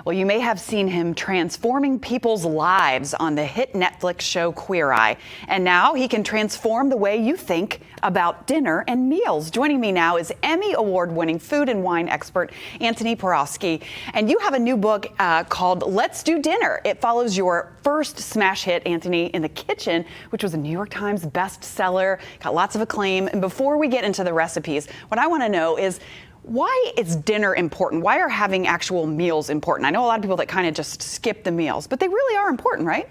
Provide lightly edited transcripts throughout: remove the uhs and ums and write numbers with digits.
Well, you may have seen him transforming people's lives on the hit Netflix show Queer Eye. And now he can transform the way you think about dinner and meals. Joining me now is Emmy Award-winning food and wine expert Antoni Porowski. And you have a new book called Let's Do Dinner. It follows your first smash hit, Antoni in the Kitchen, which was a New York Times bestseller, got lots of acclaim. And before we get into the recipes, what I want to know is, why is dinner important? Why are having actual meals important? I know a lot of people that kind of just skip the meals, but they really are important, right?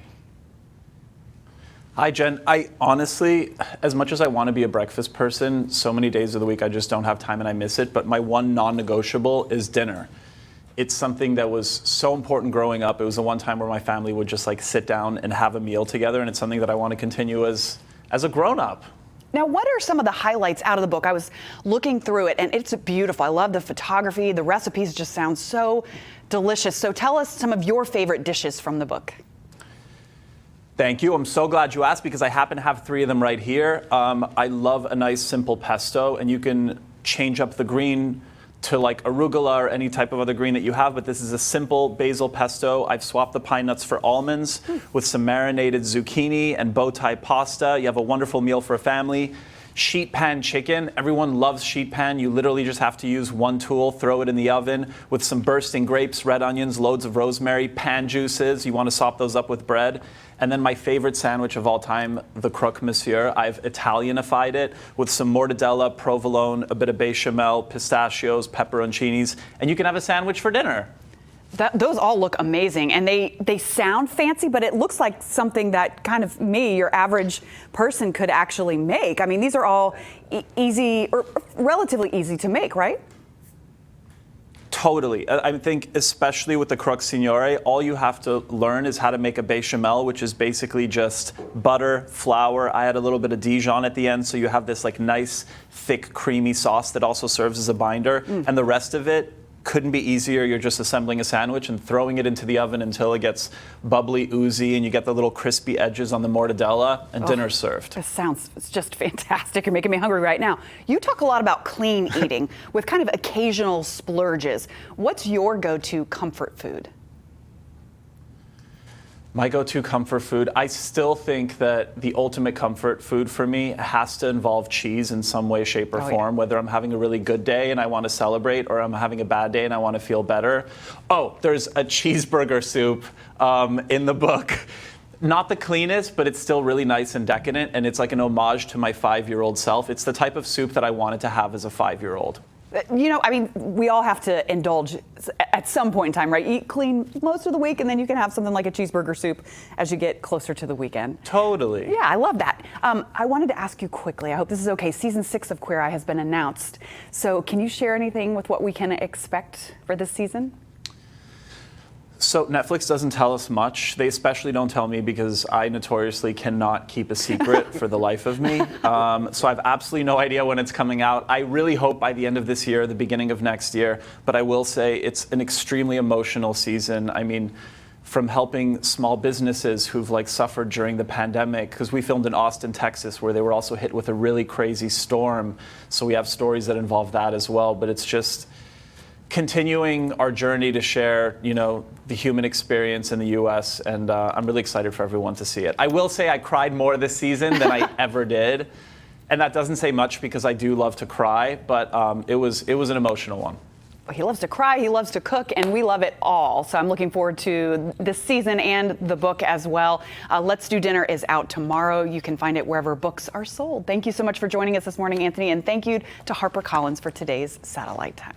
Hi, Jen. I honestly, as much as I want to be a breakfast person, so many days of the week I just don't have time and I miss it. But my one non-negotiable is dinner. It's something that was so important growing up. It was the one time where my family would just like sit down and have a meal together, and it's something that I want to continue as a grown-up. Now, what are some of the highlights out of the book? I was looking through it, and it's beautiful. I love the photography. The recipes just sound so delicious. So tell us some of your favorite dishes from the book. Thank you. I'm so glad you asked because I happen to have 3 of them right here. I love a nice simple pesto, and you can change up the green to like arugula or any type of other green that you have, but this is a simple basil pesto. I've swapped the pine nuts for almonds with some marinated zucchini and bow tie pasta. You have a wonderful meal for a family. Sheet pan chicken. Everyone loves sheet pan. You literally just have to use one tool, throw it in the oven with some bursting grapes, red onions, loads of rosemary, pan juices. You want to sop those up with bread. And then my favorite sandwich of all time, the croque monsieur. I've Italianified it with some mortadella, provolone, a bit of bechamel, pistachios, pepperoncinis, and you can have a sandwich for dinner. Those all look amazing, and they sound fancy, but it looks like something that kind of me, your average person, could actually make. I mean, these are all easy, or relatively easy to make, right? Totally. I think especially with the croque signore, all you have to learn is how to make a bechamel, which is basically just butter, flour. I add a little bit of Dijon at the end, so you have this like nice, thick, creamy sauce that also serves as a binder. And the rest of it couldn't be easier. You're just assembling a sandwich and throwing it into the oven until it gets bubbly, oozy, and you get the little crispy edges on the mortadella, and dinner's served. It's just fantastic. You're making me hungry right now. You talk a lot about clean eating with kind of occasional splurges. What's your go-to comfort food? My go-to comfort food, I still think that the ultimate comfort food for me has to involve cheese in some way, shape, or form, whether I'm having a really good day and I want to celebrate, or I'm having a bad day and I want to feel better. Oh, there's a cheeseburger soup in the book. Not the cleanest, but it's still really nice and decadent, and it's like an homage to my 5-year-old self. It's the type of soup that I wanted to have as a 5-year-old. You know, I mean, we all have to indulge at some point in time, right? Eat clean most of the week, and then you can have something like a cheeseburger soup as you get closer to the weekend. Totally. Yeah, I love that. I wanted to ask you quickly, I hope this is okay. Season 6 of Queer Eye has been announced. So can you share anything with what we can expect for this season? So Netflix doesn't tell us much. They especially don't tell me because I notoriously cannot keep a secret for the life of me. So I have absolutely no idea when it's coming out. I really hope by the end of this year, the beginning of next year. But I will say it's an extremely emotional season. I mean, from helping small businesses who've like suffered during the pandemic, because we filmed in Austin, Texas, where they were also hit with a really crazy storm. So we have stories that involve that as well. But it's just continuing our journey to share, you know, the human experience in the U.S., and I'm really excited for everyone to see it. I will say I cried more this season than I ever did, and that doesn't say much because I do love to cry, but it was an emotional one. He loves to cry, he loves to cook, and we love it all. So I'm looking forward to this season and the book as well. Let's Do Dinner is out tomorrow. You can find it wherever books are sold. Thank you so much for joining us this morning, Antoni, and thank you to HarperCollins for today's Satellite Time.